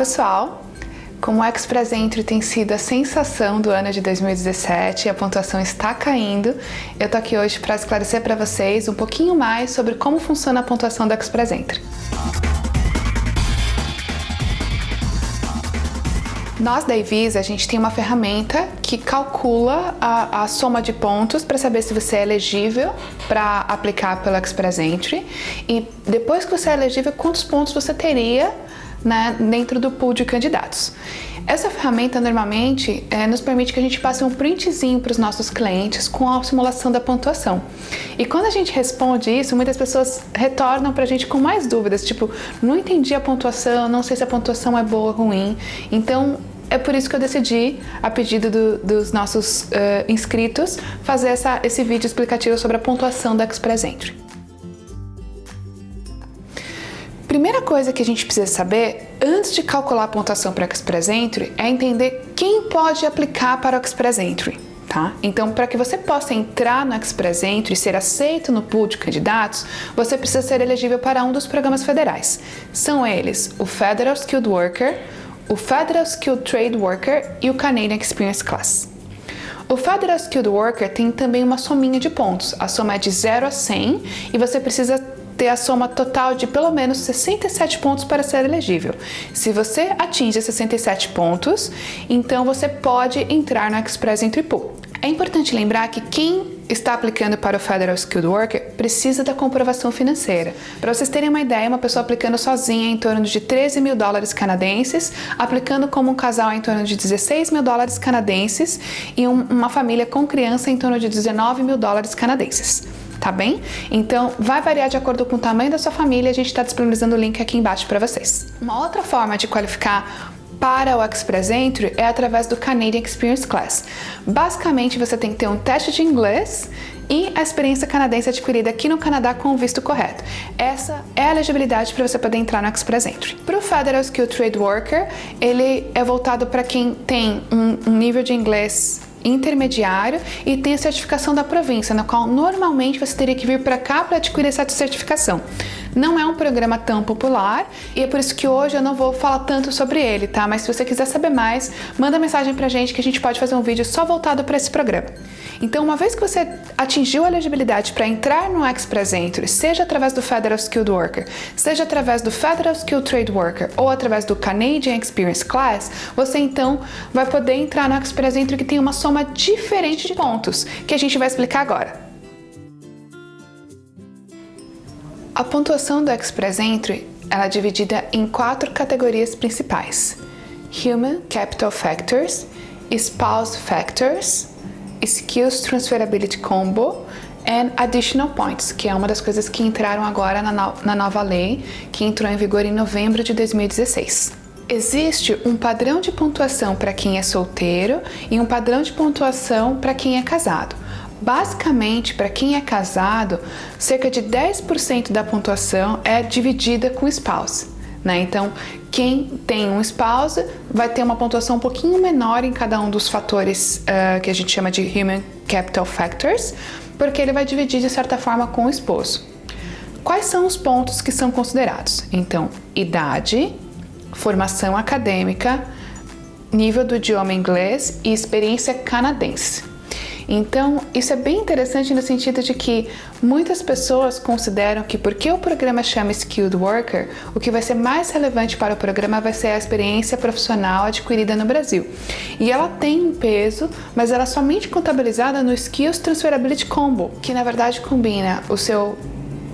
pessoal! Como o Express Entry tem sido a sensação do ano de 2017 e a pontuação está caindo, eu tô aqui hoje para esclarecer para vocês um pouquinho mais sobre como funciona a pontuação do Express Entry. Nós da Evisa, a gente tem uma ferramenta que calcula a soma de pontos para saber se você é elegível para aplicar pelo Express Entry e depois que você é elegível, quantos pontos você teria, né, dentro do pool de candidatos. Essa ferramenta normalmente nos permite que a gente passe um printzinho para os nossos clientes com a simulação da pontuação. E quando a gente responde isso, muitas pessoas retornam para a gente com mais dúvidas, tipo, não entendi a pontuação, não sei se a pontuação é boa ou ruim. Então, é por isso que eu decidi, a pedido dos nossos inscritos, fazer esse vídeo explicativo sobre a pontuação do Express Entry. Primeira coisa que a gente precisa saber, antes de calcular a pontuação para o Express Entry, é entender quem pode aplicar para o Express Entry, tá? Então, para que você possa entrar no Express Entry e ser aceito no pool de candidatos, você precisa ser elegível para um dos programas federais. São eles o Federal Skilled Worker, o Federal Skilled Trade Worker e o Canadian Experience Class. O Federal Skilled Worker tem também uma sominha de pontos. A soma é de 0 a 100 e você precisa ter a soma total de pelo menos 67 pontos para ser elegível. Se você atinge 67 pontos, então você pode entrar no Express Entry Pool. É importante lembrar que quem está aplicando para o Federal Skilled Worker precisa da comprovação financeira. Para vocês terem uma ideia, uma pessoa aplicando sozinha em torno de 13 mil dólares canadenses, aplicando como um casal em torno de 16 mil dólares canadenses e uma família com criança em torno de 19 mil dólares canadenses. Tá bem? Então, vai variar de acordo com o tamanho da sua família, a gente está disponibilizando o link aqui embaixo para vocês. Uma outra forma de qualificar para o Express Entry é através do Canadian Experience Class. Basicamente, você tem que ter um teste de inglês e a experiência canadense adquirida aqui no Canadá com o visto correto. Essa é a elegibilidade para você poder entrar no Express Entry. Para o Federal Skilled Trade Worker, ele é voltado para quem tem um nível de inglês intermediário e tem a certificação da província, na qual normalmente você teria que vir para cá para adquirir essa certificação. Não é um programa tão popular e é por isso que hoje eu não vou falar tanto sobre ele, tá? Mas se você quiser saber mais, manda mensagem pra gente que a gente pode fazer um vídeo só voltado para esse programa. Então, uma vez que você atingiu a elegibilidade para entrar no Express Entry, seja através do Federal Skilled Worker, seja através do Federal Skilled Trade Worker ou através do Canadian Experience Class, você então vai poder entrar no Express Entry que tem uma soma diferente de pontos, que a gente vai explicar agora. A pontuação do Express Entry ela é dividida em 4 categorias principais: Human Capital Factors, Spouse Factors, Skills Transferability Combo and Additional Points, que é uma das coisas que entraram agora na nova lei, que entrou em vigor em novembro de 2016. Existe um padrão de pontuação para quem é solteiro e um padrão de pontuação para quem é casado. Basicamente, para quem é casado, cerca de 10% da pontuação é dividida com o spouse, né? Então, quem tem um spouse vai ter uma pontuação um pouquinho menor em cada um dos fatores que a gente chama de Human Capital Factors, porque ele vai dividir de certa forma com o esposo. Quais são os pontos que são considerados? Então, idade, formação acadêmica, nível do idioma inglês e experiência canadense. Então, isso é bem interessante no sentido de que muitas pessoas consideram que porque o programa chama Skilled Worker, o que vai ser mais relevante para o programa vai ser a experiência profissional adquirida no Brasil. E ela tem um peso, mas ela é somente contabilizada no Skills Transferability Combo, que na verdade combina o seu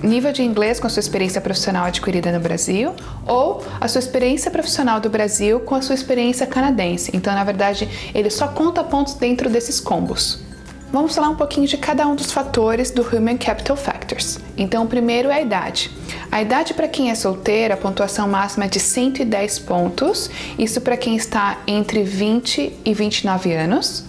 nível de inglês com a sua experiência profissional adquirida no Brasil ou a sua experiência profissional do Brasil com a sua experiência canadense. Então, na verdade, ele só conta pontos dentro desses combos. Vamos falar um pouquinho de cada um dos fatores do Human Capital Factors. Então, o primeiro é a idade. A idade para quem é solteiro, a pontuação máxima é de 110 pontos, isso para quem está entre 20 e 29 anos.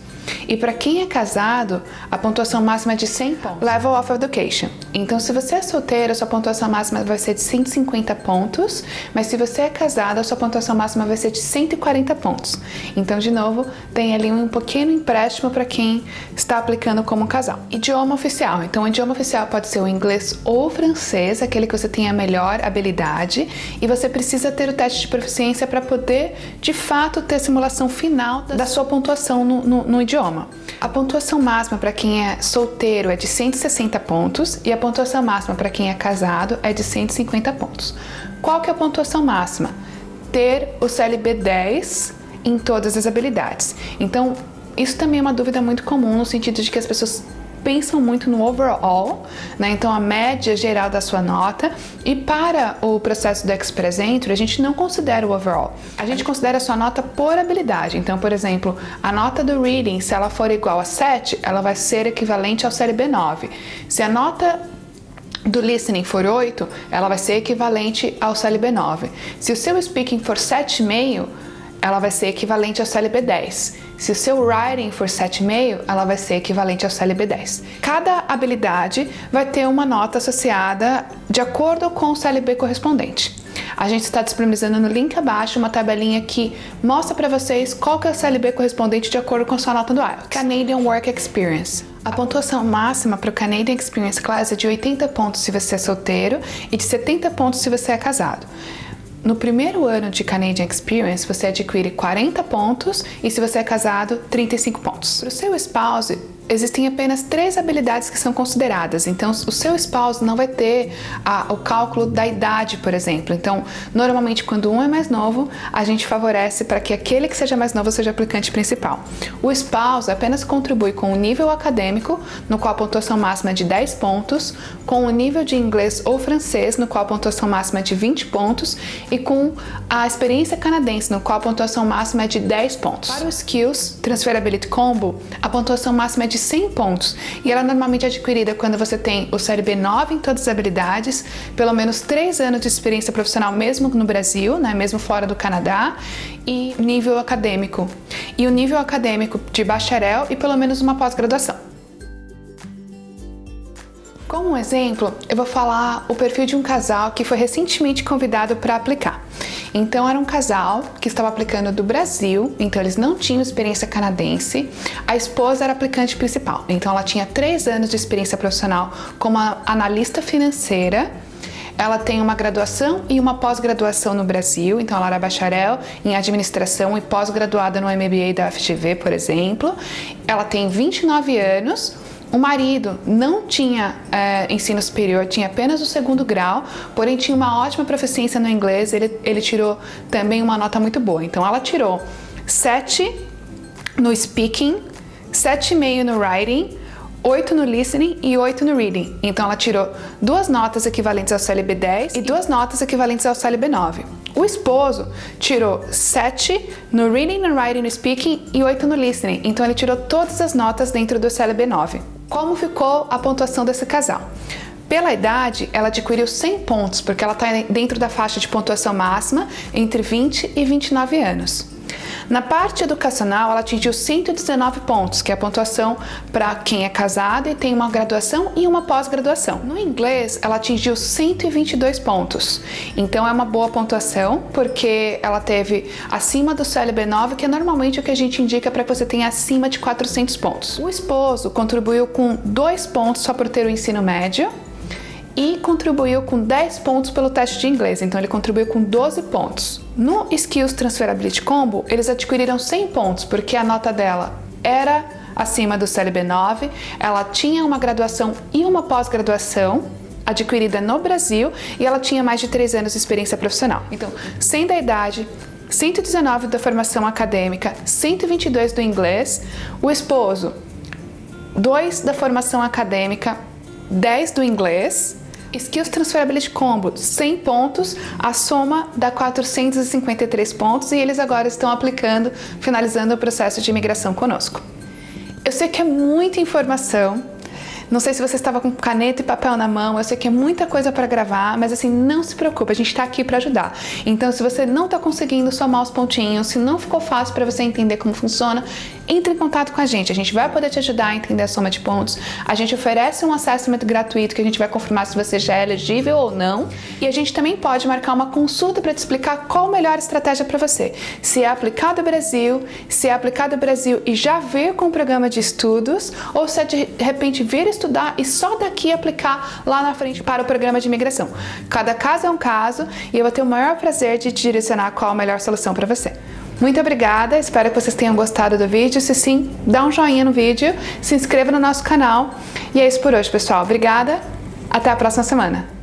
E para quem é casado, a pontuação máxima é de 100 pontos. Level of Education. Então, se você é solteiro, a sua pontuação máxima vai ser de 150 pontos, mas se você é casado, a sua pontuação máxima vai ser de 140 pontos. Então, de novo, tem ali um pequeno empréstimo para quem está aplicando como casal. Idioma oficial. Então, o idioma oficial pode ser o inglês ou o francês, aquele que você tem a melhor habilidade, e você precisa ter o teste de proficiência para poder, de fato, ter a simulação final da sua pontuação no idioma. A pontuação máxima para quem é solteiro é de 160 pontos e a pontuação máxima para quem é casado é de 150 pontos. Qual que é a pontuação máxima? Ter o CLB 10 em todas as habilidades. Então, isso também é uma dúvida muito comum no sentido de que as pessoas pensam muito no overall, né? Então a média geral da sua nota, e para o processo do Express Entry a gente não considera o overall, a gente considera a sua nota por habilidade. Então, por exemplo, a nota do Reading, se ela for igual a 7, ela vai ser equivalente ao CLB 9. Se a nota do Listening for 8, ela vai ser equivalente ao CLB 9. Se o seu Speaking for 7,5, ela vai ser equivalente ao CLB 10. Se o seu Writing for 7,5, ela vai ser equivalente ao CLB 10. Cada habilidade vai ter uma nota associada de acordo com o CLB correspondente. A gente está disponibilizando no link abaixo uma tabelinha que mostra para vocês qual que é o CLB correspondente de acordo com a sua nota do IELTS. Canadian Work Experience. A pontuação máxima para o Canadian Experience Class é de 80 pontos se você é solteiro e de 70 pontos se você é casado. No primeiro ano de Canadian Experience, você adquire 40 pontos e se você é casado, 35 pontos. Para o seu spouse, existem apenas 3 habilidades que são consideradas. Então, o seu spouse não vai ter o cálculo da idade, por exemplo. Então, normalmente, quando um é mais novo, a gente favorece para que aquele que seja mais novo seja o aplicante principal. O spouse apenas contribui com o nível acadêmico, no qual a pontuação máxima é de 10 pontos, com o nível de inglês ou francês, no qual a pontuação máxima é de 20 pontos, e com a experiência canadense, no qual a pontuação máxima é de 10 pontos. Para o Skills Transferability Combo, a pontuação máxima é de 100 pontos e ela é normalmente adquirida quando você tem o CLB 9 em todas as habilidades, pelo menos 3 anos de experiência profissional mesmo no Brasil, né, mesmo fora do Canadá, e nível acadêmico. E o nível acadêmico de bacharel e pelo menos uma pós-graduação. Como um exemplo, eu vou falar o perfil de um casal que foi recentemente convidado para aplicar. Então, era um casal que estava aplicando do Brasil, então eles não tinham experiência canadense. A esposa era a aplicante principal, então ela tinha 3 anos de experiência profissional como analista financeira. Ela tem uma graduação e uma pós-graduação no Brasil, então ela era bacharel em administração e pós-graduada no MBA da FGV, por exemplo. Ela tem 29 anos. O marido não tinha ensino superior, tinha apenas o 2º grau, porém tinha uma ótima proficiência no inglês, ele tirou também uma nota muito boa. Então ela tirou 7 no Speaking, 7,5 no Writing, 8 no Listening e 8 no Reading. Então ela tirou 2 notas equivalentes ao CLB 10 e 2 notas equivalentes ao CLB 9. O esposo tirou 7 no Reading, no Writing, no Speaking e 8 no Listening. Então ele tirou todas as notas dentro do CLB 9. Como ficou a pontuação desse casal? Pela idade, ela adquiriu 100 pontos, porque ela está dentro da faixa de pontuação máxima entre 20 e 29 anos. Na parte educacional, ela atingiu 119 pontos, que é a pontuação para quem é casado e tem uma graduação e uma pós-graduação. No inglês, ela atingiu 122 pontos. Então, é uma boa pontuação, porque ela teve acima do CLB 9, que é normalmente o que a gente indica para que você tenha acima de 400 pontos. O esposo contribuiu com 2 pontos só por ter o ensino médio, e contribuiu com 10 pontos pelo teste de inglês, então ele contribuiu com 12 pontos. No Skills Transferability Combo, eles adquiriram 100 pontos, porque a nota dela era acima do CLB 9, ela tinha uma graduação e uma pós-graduação adquirida no Brasil e ela tinha mais de 3 anos de experiência profissional. Então, 100 da idade, 119 da formação acadêmica, 122 do inglês, o esposo, 2 da formação acadêmica, 10 do inglês. Skills Transferability Combo, 100 pontos, a soma dá 453 pontos e eles agora estão aplicando, finalizando o processo de imigração conosco. Eu sei que é muita informação, não sei se você estava com caneta e papel na mão, eu sei que é muita coisa para gravar, mas assim, não se preocupe, a gente está aqui para ajudar. Então, se você não está conseguindo somar os pontinhos, se não ficou fácil para você entender como funciona, entre em contato com a gente vai poder te ajudar a entender a soma de pontos. A gente oferece um assessment gratuito que a gente vai confirmar se você já é elegível ou não, e a gente também pode marcar uma consulta para te explicar qual a melhor estratégia para você. Se é aplicado ao Brasil, se é aplicado ao Brasil e já vir com o programa de estudos, ou se é de repente vir estudar e só daqui aplicar lá na frente para o programa de imigração. Cada caso é um caso e eu vou ter o maior prazer de te direcionar qual a melhor solução para você. Muito obrigada, espero que vocês tenham gostado do vídeo. Se sim, dá um joinha no vídeo, se inscreva no nosso canal. E é isso por hoje, pessoal. Obrigada, até a próxima semana.